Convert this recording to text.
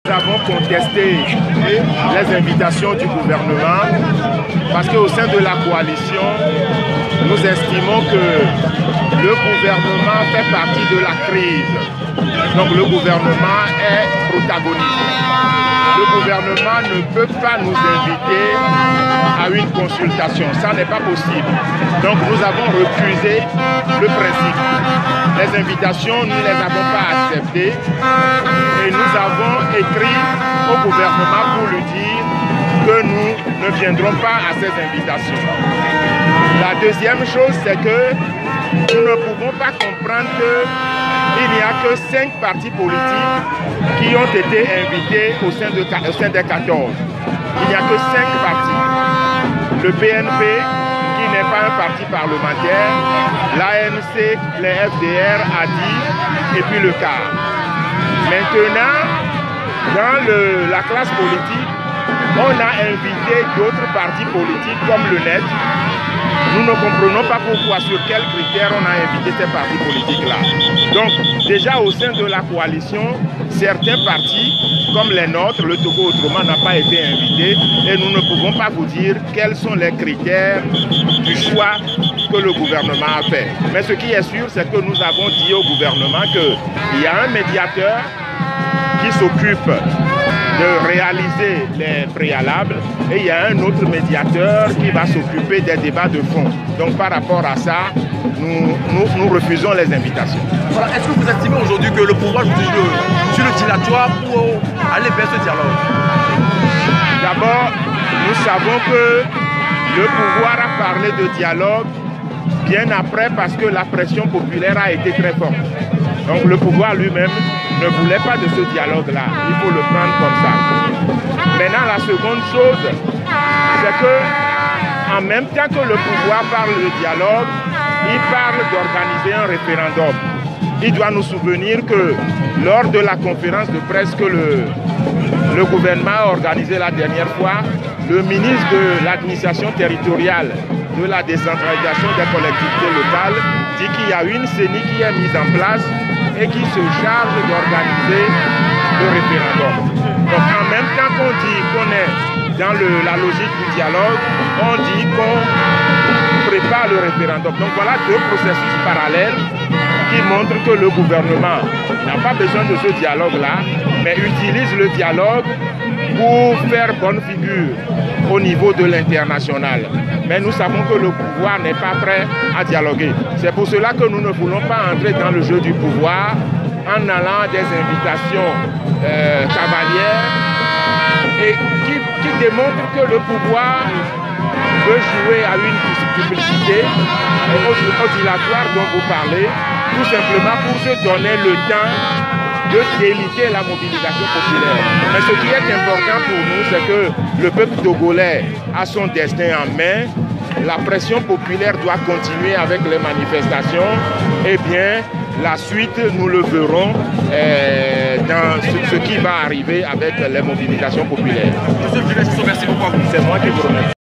Nous avons contesté les invitations du gouvernement parce qu'au sein de la coalition, nous estimons que le gouvernement fait partie de la crise. Donc le gouvernement est protagoniste. Le gouvernement ne peut pas nous inviter à une consultation. Ça n'est pas possible. Donc nous avons refusé le principe. Les invitations, nous ne les avons pas acceptées. Et nous avons écrit au gouvernement pour lui dire que nous ne viendrons pas à ces invitations. La deuxième chose, c'est que nous ne pouvons pas comprendre qu'il n'y a que 5 partis politiques qui ont été invités au sein des 14. Il n'y a que 5 partis. Le PNP, qui n'est pas un parti parlementaire, l'ANC, les FDR, ADI et puis le CAR. Maintenant, dans la classe politique, on a invité d'autres partis politiques comme le NET. Nous ne comprenons pas pourquoi, sur quels critères on a invité ces partis politiques-là. Donc, déjà au sein de la coalition, certains partis, comme les nôtres, le Togo autrement, n'a pas été invité. Et nous ne pouvons pas vous dire quels sont les critères du choix que le gouvernement a fait. Mais ce qui est sûr, c'est que nous avons dit au gouvernement qu'il y a un médiateur qui s'occupe de réaliser les préalables et il y a un autre médiateur qui va s'occuper des débats de fond. Donc par rapport à ça, nous refusons les invitations. Voilà. Est-ce que vous estimez aujourd'hui que le pouvoir joue sur le dilatoire pour aller vers ce dialogue? D'abord, nous savons que le pouvoir a parlé de dialogue bien après parce que la pression populaire a été très forte. Donc le pouvoir lui-même ne voulait pas de ce dialogue-là. Il faut le prendre comme ça. Maintenant, la seconde chose, c'est que en même temps que le pouvoir parle de dialogue, il parle d'organiser un référendum. Il doit nous souvenir que lors de la conférence de presse que le gouvernement a organisée la dernière fois, le ministre de l'administration territoriale, de la décentralisation des collectivités locales, dit qu'il y a une CENI qui est mise en place et qui se charge d'organiser le référendum. Donc en même temps qu'on dit qu'on est dans la logique du dialogue, on dit qu'on prépare le référendum. Donc voilà 2 processus parallèles qui montrent que le gouvernement n'a pas besoin de ce dialogue-là, mais utilise le dialogue pour faire bonne figure au niveau de l'international. Mais nous savons que le pouvoir n'est pas prêt à dialoguer. C'est pour cela que nous ne voulons pas entrer dans le jeu du pouvoir en allant à des invitations cavalières et qui démontrent que le pouvoir veut jouer à une publicité au dilatoire dont vous parlez, tout simplement pour se donner le temps de déliter la mobilisation populaire. Mais ce qui est important pour nous, c'est que le peuple togolais a son destin en main. La pression populaire doit continuer avec les manifestations. Eh bien, la suite, nous le verrons dans ce qui va arriver avec les mobilisations populaires. Monsieur le Président, merci beaucoup. C'est moi qui vous remercie.